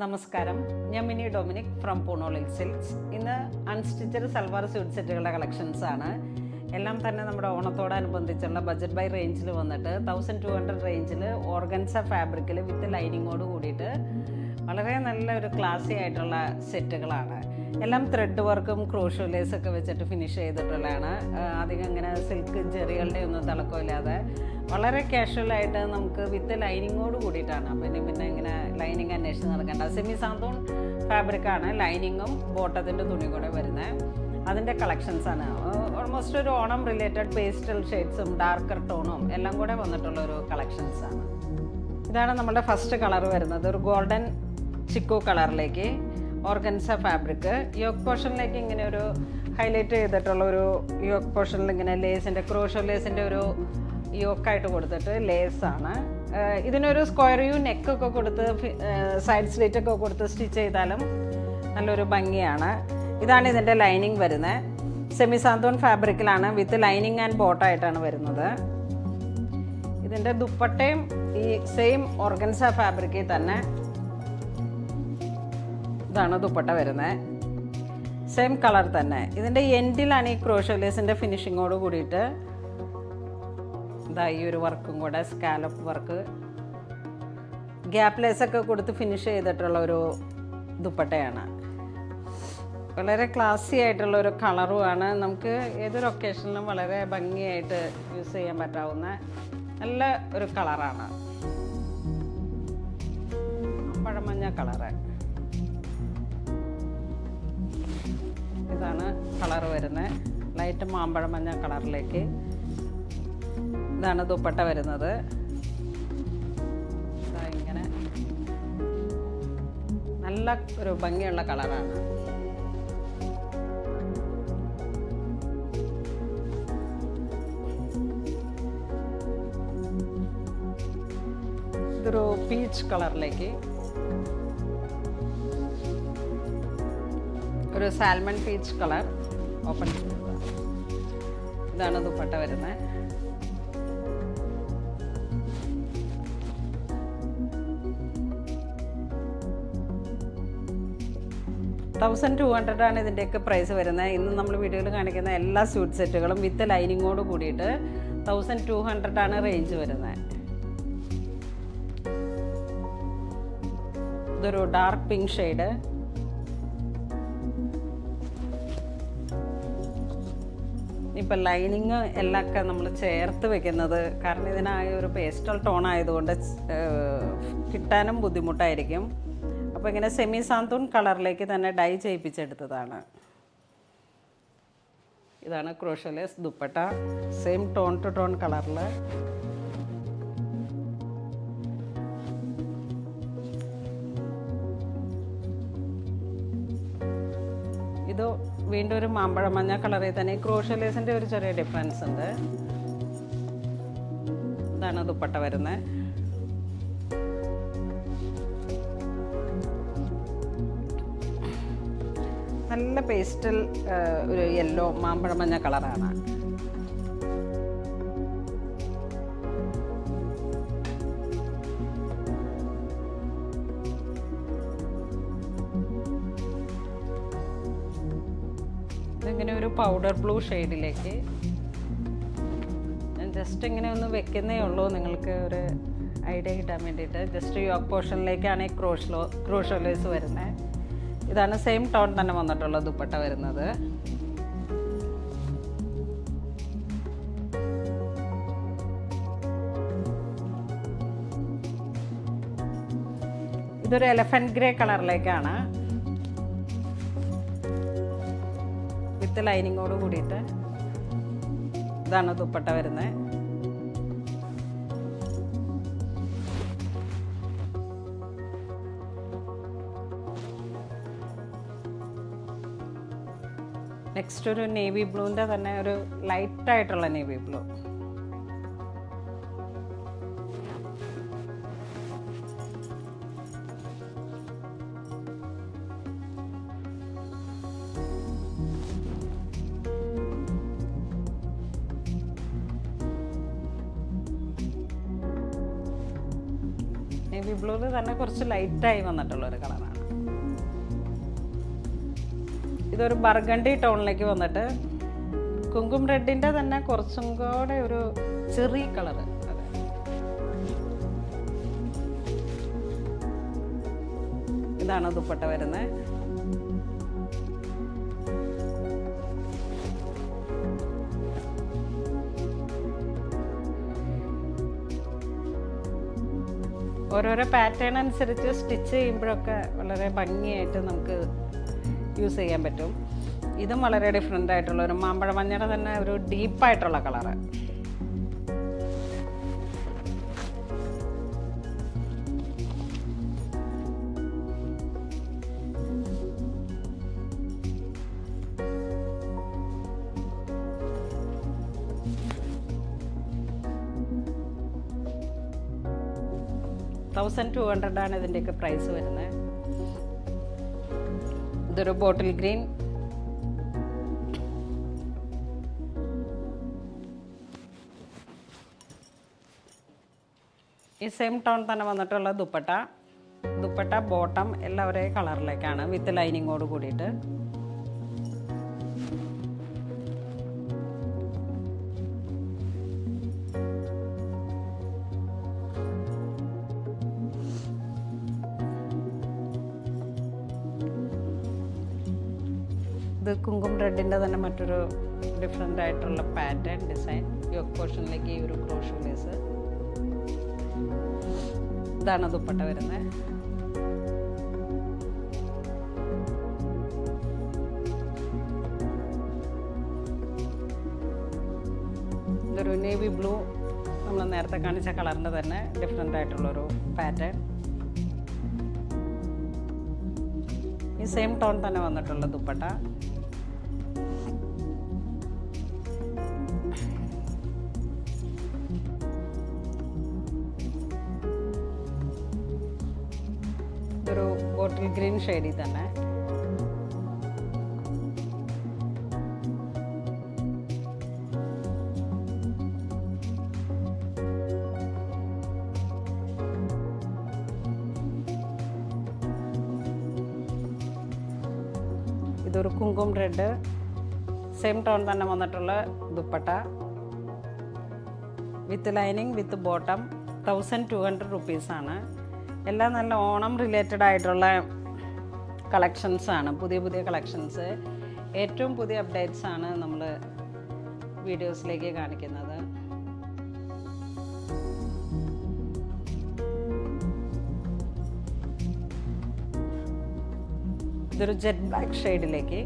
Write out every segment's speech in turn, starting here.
നമസ്കാരം, ഞാൻ mini Dominic from പൂണോളിൽ silks. ഇന്ന് അൺസ്റ്റിച്ചഡ് സൽവാർ സ്യൂട്ട് സെറ്റുകളുടെ കളക്ഷൻസ് ആണ്. എല്ലാം തന്നെ നമ്മുടെ ഓണത്തോടനുബന്ധിച്ചുള്ള ബഡ്ജറ്റ് ബൈ റേഞ്ചിൽ വന്നിട്ട് 1200 റേഞ്ചിൽ ഓർഗൻസ ഫാബ്രിക്കിൽ വിത്ത് ലൈനിങ്ങോട് കൂടിയിട്ട് വളരെ നല്ല ഒരു ക്ലാസി ആയിട്ടുള്ള സെറ്റുകളാണ്. എല്ലാം ത്രെഡ് വർക്കും ക്രോഷോ ലേസൊക്കെ വെച്ചിട്ട് ഫിനിഷ് ചെയ്തിട്ടുള്ളതാണ്. അധികം ഇങ്ങനെ സിൽക്ക് ജെറികളുടെ ഒന്നും തിളക്കമില്ലാതെ വളരെ കാഷ്വലായിട്ട് നമുക്ക് വിത്ത് ലൈനിങ്ങോട് കൂടിയിട്ടാണ്. പിന്നെ ഇങ്ങനെ ലൈനിങ് അന്വേഷിച്ച് നടക്കേണ്ട സെമി സാന്തോൺ ഫാബ്രിക്കാണ്. ലൈനിങ്ങും ബോട്ടത്തിൻ്റെ തുണി കൂടെ വരുന്നത്. അതിൻ്റെ കളക്ഷൻസാണ്. ഓൾമോസ്റ്റ് ഒരു ഓണം റിലേറ്റഡ് പേസ്റ്റൽ ഷെയ്ഡ്സും ഡാർക്കർ ടോണും എല്ലാം കൂടെ വന്നിട്ടുള്ളൊരു കളക്ഷൻസാണ്. ഇതാണ് നമ്മുടെ ഫസ്റ്റ് കളർ വരുന്നത്. ഒരു ഗോൾഡൻ ചിക്കു കളറിലേക്ക് ഓർഗൻസ ഫാബ്രിക്. യോക്ക് പോർഷനിലേക്ക് ഇങ്ങനെ ഒരു ഹൈലൈറ്റ് ചെയ്തിട്ടുള്ള ഒരു യോക്ക് പോർഷനിൽ ഇങ്ങനെ ലേസിൻ്റെ ക്രോഷോ ലേസിൻ്റെ ഒരു യോക്കായിട്ട് കൊടുത്തിട്ട് ലേസാണ്. ഇതിനൊരു സ്ക്വയർ യു നെക്കൊക്കെ കൊടുത്ത് സൈഡ് സ്ലിറ്റൊക്കെ കൊടുത്ത് സ്റ്റിച്ച് ചെയ്താലും നല്ലൊരു ഭംഗിയാണ്. ഇതാണ് ഇതിൻ്റെ ലൈനിങ് വരുന്നത്. സെമി സാന്തോൺ ഫാബ്രിക്കിലാണ് വിത്ത് ലൈനിങ് ആൻഡ് ബോട്ടായിട്ടാണ് വരുന്നത്. ഇതിൻ്റെ ദുപ്പട്ടയും ഈ സെയിം ഓർഗൻസ ഫാബ്രിക്കിൽ തന്നെ ഇതാണ് ദുപ്പട്ട വരുന്നത്. സെയിം കളർ തന്നെ. ഇതിൻ്റെ എൻഡിലാണ് ഈ ക്രോഷോ ലേസിൻ്റെ ഫിനിഷിങ്ങോട് കൂടിയിട്ട് ഇതാ ഈ ഒരു വർക്കും കൂടെ സ്കാലപ്പ് വർക്ക് ഗ്യാപ്പ് ലേസൊക്കെ കൊടുത്ത് ഫിനിഷ് ചെയ്തിട്ടുള്ള ഒരു ദുപ്പട്ടയാണ്. വളരെ ക്ലാസി ആയിട്ടുള്ള ഒരു കളറുമാണ്. നമുക്ക് ഏതൊരു ഒക്കേഷനിലും വളരെ ഭംഗിയായിട്ട് യൂസ് ചെയ്യാൻ പറ്റാവുന്ന നല്ല ഒരു കളറാണ്. പഴമഞ്ഞ കളറ്. ഇതാണ് കളർ വരുന്നത്. ലൈറ്റ് മാമ്പഴം മഞ്ഞ കളറിലേക്ക് ഇതാണ് ദുപ്പട്ട വരുന്നത്. ഇങ്ങനെ നല്ല ഒരു ഭംഗിയുള്ള കളറാണ്. ഇതൊരു പീച്ച് കളറിലേക്ക് ഒരു സാൽമൺ പീച്ച് കളർ ഓപ്പൺ ചെയ്തത്. ഇതാണ് ദുപ്പട്ട വരുന്നത്. $1200 ഇതിൻ്റെയൊക്കെ പ്രൈസ് വരുന്നത്. ഇന്ന് നമ്മൾ വീഡിയോയിൽ കാണിക്കുന്ന എല്ലാ സ്യൂട്ട് സെറ്റുകളും വിത്ത് ലൈനിങ്ങോട് കൂടിയിട്ട് 1200 റേഞ്ച് വരുന്നത്. ഇതൊരു ഡാർക്ക് പിങ്ക് ഷെയ്ഡ്. ഇപ്പം ലൈനിങ് എല്ലാമൊക്കെ നമ്മൾ ചേർത്ത് വെക്കുന്നത് കാരണം ഇതിനായ ഒരു പേസ്റ്റൽ ടോൺ ആയതുകൊണ്ട് കിട്ടാനും ബുദ്ധിമുട്ടായിരിക്കും. അപ്പോൾ ഇങ്ങനെ സെമി സാന്തൂൺ കളറിലേക്ക് തന്നെ ഡൈ ചെയ്യിപ്പിച്ചെടുത്തതാണ്. ഇതാണ് crochet lace dupatta. Same tone to tone കളറിൽ. ഇത് വീണ്ടും ഒരു മാമ്പഴം മഞ്ഞ കളറിൽ തന്നെ ക്രോഷോ ലേസിൻ്റെ ഒരു ചെറിയ ഡിഫറൻസ് ഉണ്ട്. ഇതാണ് ദുപ്പട്ട വരുന്നത്. നല്ല പേസ്റ്റൽ ഒരു യെല്ലോ മാമ്പഴം മഞ്ഞ കളറാണ്. ഇതിങ്ങനെ ഒരു പൗഡർ ബ്ലൂ ഷെയ്ഡിലേക്ക് ഞാൻ ജസ്റ്റ് ഇങ്ങനെ ഒന്ന് വെക്കുന്നേ ഉള്ളൂ നിങ്ങൾക്ക് ഒരു ഐഡിയ കിട്ടാൻ വേണ്ടിയിട്ട്. ജസ്റ്റ് യോക്ക് പോർഷനിലേക്കാണ് ഈ ക്രോഷോ ലേസ് വരുന്നത്. ഇതാണ് സെയിം ടോൺ തന്നെ വന്നിട്ടുള്ള ദുപ്പട്ട വരുന്നത്. ഇതൊരു എലഫന്റ് ഗ്രേ കളറിലേക്കാണ് വിത്ത് ലൈനിങ്ങോട് കൂടിയിട്ട്. ഇതാണ് ദുപ്പട്ട വരുന്നത്. നെക്സ്റ്റ് ഒരു നേവി ബ്ലൂവിൻ്റെ തന്നെ ഒരു ലൈറ്റായിട്ടുള്ള നേവി ബ്ലൂ. നേവി നേവി ബ്ലൂവിൽ തന്നെ കുറച്ച് ലൈറ്റായി വന്നിട്ടുള്ളൊരു കളറാണ്. ഇതൊരു ബർഗണ്ടി ടോണിലേക്ക് വന്നിട്ട് കുങ്കും റെഡിൻ്റെ തന്നെ കുറച്ചും കൂടെ ഒരു ചെറിയ കളറ്. ഇതാണ് ദുപ്പട്ട വരുന്നത്. ഓരോരോ പാറ്റേൺ അനുസരിച്ച് സ്റ്റിച്ച് ചെയ്യുമ്പോഴൊക്കെ വളരെ ഭംഗിയായിട്ട് നമുക്ക് യൂസ് ചെയ്യാൻ പറ്റും. ഇതും വളരെ ഡിഫറെൻ്റ് ആയിട്ടുള്ള ഒരു മാമ്പഴ മഞ്ഞയുടെ തന്നെ ഒരു ഡീപ്പായിട്ടുള്ള കളറ്. $1200 ഇതിൻ്റെയൊക്കെ പ്രൈസ് വരുന്നത്. ഇതൊരു ബോട്ടിൽ ഗ്രീൻ. ഈ സെയിം ടോൺ തന്നെ വന്നിട്ടുള്ള ദുപ്പട്ട ബോട്ടം എല്ലാം ഒരേ കളറിലേക്കാണ് വിത്ത് ലൈനിങ്ങോട് കൂടിയിട്ട്. ഇത് കുങ്കും റെഡിൻ്റെ തന്നെ മറ്റൊരു ഡിഫറെൻ്റ് ആയിട്ടുള്ള പാറ്റേൺ ഡിസൈൻ. യോക്ക് പോർഷനിലേക്ക് ഈ ഒരു ക്രോഷോ ലേസ്. ഇതാണ് ദുപ്പട്ട വരുന്നത്. ഇതൊരു നേവി ബ്ലൂ, നമ്മൾ നേരത്തെ കാണിച്ച കളറിൻ്റെ തന്നെ ഡിഫറെൻ്റ് ആയിട്ടുള്ളൊരു പാറ്റേൺ. ഈ സെയിം ടോൺ തന്നെ വന്നിട്ടുള്ള ദുപ്പട്ട. ഇതൊരു ബോട്ടിൽ ഗ്രീൻ ഷെയ്ഡിൽ തന്നെ. ഇതൊരു കുങ്കും റെഡ്, സെയിം ടോൺ തന്നെ വന്നിട്ടുള്ള dupatta with lining with bottom. 1200 റുപ്പീസാണ്. എല്ലാം നല്ല ഓണം റിലേറ്റഡ് ആയിട്ടുള്ള കളക്ഷൻസാണ്, പുതിയ കളക്ഷൻസ്. ഏറ്റവും പുതിയ അപ്ഡേറ്റ്സാണ് നമ്മൾ വീഡിയോസിലേക്ക് കാണിക്കുന്നത്. ഇതൊരു ജെറ്റ് ബ്ലാക്ക് ഷെയ്ഡിലേക്ക്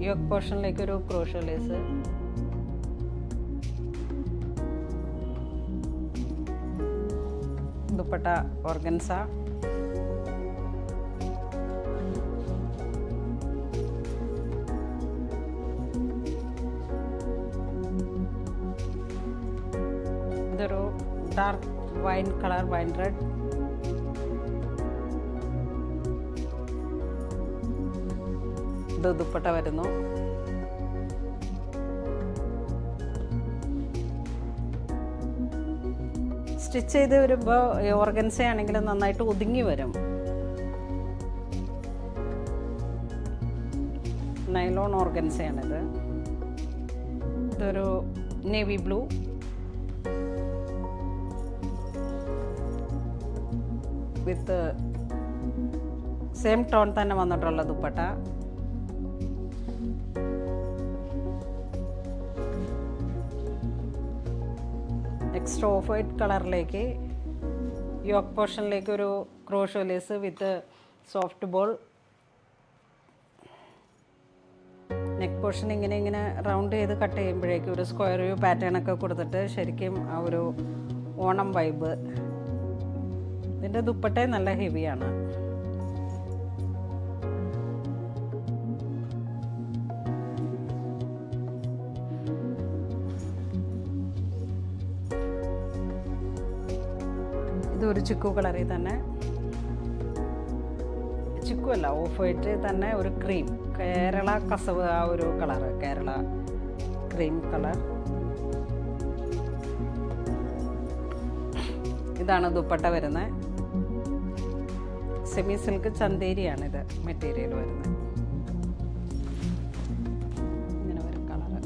യോക്ക് പോർഷനിലേക്ക് ഒരു ക്രോഷോ ലേസ്. ദുപ്പട്ട ഓർഗൻസ. ഇതൊരു dark wine colour, wine red. ഇത് ദുപ്പട്ട വരുന്നു. സ്റ്റിച്ച് ചെയ്ത് വരുമ്പോൾ ഓർഗൻസ ആണെങ്കിൽ നന്നായിട്ട് ഒതുങ്ങി വരും. നൈലോൺ ഓർഗൻസയാണിത്. ഇതൊരു navy blue. With same tone തന്നെ വന്നിട്ടുള്ള ദുപ്പട്ട. നെക്സ്റ്റ് ഓഫ് വൈറ്റ് കളറിലേക്ക് യോക്ക് പോർഷനിലേക്ക് ഒരു crochet lace with soft ball. Neck portion ഇങ്ങനെ റൗണ്ട് ചെയ്ത് കട്ട് ചെയ്യുമ്പോഴേക്കും ഒരു സ്ക്വയർ വ്യൂ പാറ്റേൺ ഒക്കെ കൊടുത്തിട്ട് ശരിക്കും ആ ഒരു ഓണം വൈബ്. ഇതിൻ്റെ ദുപ്പട്ട നല്ല ഹെവിയാണ്. ഇതൊരു ചിക്കു കളറിൽ തന്നെ, ചിക്കു അല്ല ഓഫ് വൈറ്റ് തന്നെ ഒരു ക്രീം, കേരള കസവ് ആ ഒരു കളറ്, കേരള ക്രീം കളർ. ഇതാണ് ദുപ്പട്ട വരുന്നത്. സെമി സിൽക്ക് ചന്തേരിയാണിത് മെറ്റീരിയൽ വരുന്നത്. ഇങ്ങനെ വരും കളറ്.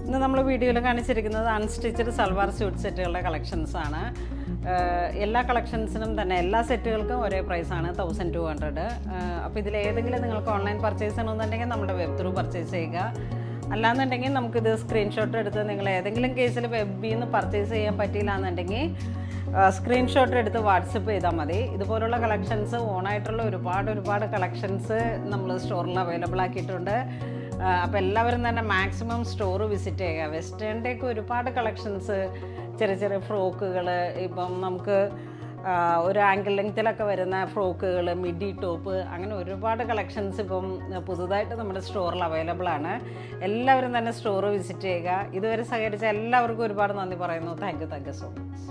ഇന്ന് നമ്മൾ വീഡിയോയിൽ കാണിച്ചിരിക്കുന്നത് അൺസ്റ്റിച്ചഡ് സൽവാർ സ്യൂട്ട് സെറ്റുകളുടെ കളക്ഷൻസാണ്. എല്ലാ കളക്ഷൻസിനും തന്നെ എല്ലാ സെറ്റുകൾക്കും ഒരേ പ്രൈസാണ് 1200. അപ്പോൾ ഇതിലേതെങ്കിലും നിങ്ങൾക്ക് ഓൺലൈൻ പർച്ചേസ് ചെയ്യണമെന്നുണ്ടെങ്കിൽ നമ്മുടെ വെബ് ത്രൂ പർച്ചേസ് ചെയ്യുക. അല്ലാന്നുണ്ടെങ്കിൽ നമുക്കിത് സ്ക്രീൻഷോട്ട് എടുത്ത് നിങ്ങൾ ഏതെങ്കിലും കേസിൽ വെബിൽ നിന്ന് പർച്ചേസ് ചെയ്യാൻ പറ്റിയില്ല എന്നുണ്ടെങ്കിൽ സ്ക്രീൻഷോട്ട് എടുത്ത് വാട്സപ്പ് ചെയ്താൽ മതി. ഇതുപോലുള്ള കളക്ഷൻസ് ഓണായിട്ടുള്ള ഒരുപാട് കളക്ഷൻസ് നമ്മൾ സ്റ്റോറിൽ അവൈലബിൾ ആക്കിയിട്ടുണ്ട്. അപ്പോൾ എല്ലാവരും തന്നെ മാക്സിമം സ്റ്റോർ വിസിറ്റ് ചെയ്യുക. വെസ്റ്റേണിൻ്റെയൊക്കെ ഒരുപാട് കളക്ഷൻസ്, ചെറിയ ഫ്രോക്കുകൾ, ഇപ്പം നമുക്ക് ഒരു ആങ്കിൾ ലെങ്ത്തിലൊക്കെ വരുന്ന ഫ്രോക്കുകൾ, മിഡി ടോപ്പ്, അങ്ങനെ ഒരുപാട് കളക്ഷൻസ് ഇപ്പം പുതുതായിട്ട് നമ്മുടെ സ്റ്റോറിൽ അവൈലബിൾ ആണ്. എല്ലാവരും തന്നെ സ്റ്റോർ വിസിറ്റ് ചെയ്യുക. ഇതുവരെ സഹകരിച്ച എല്ലാവർക്കും ഒരുപാട് നന്ദി പറയുന്നു. Thank you so much.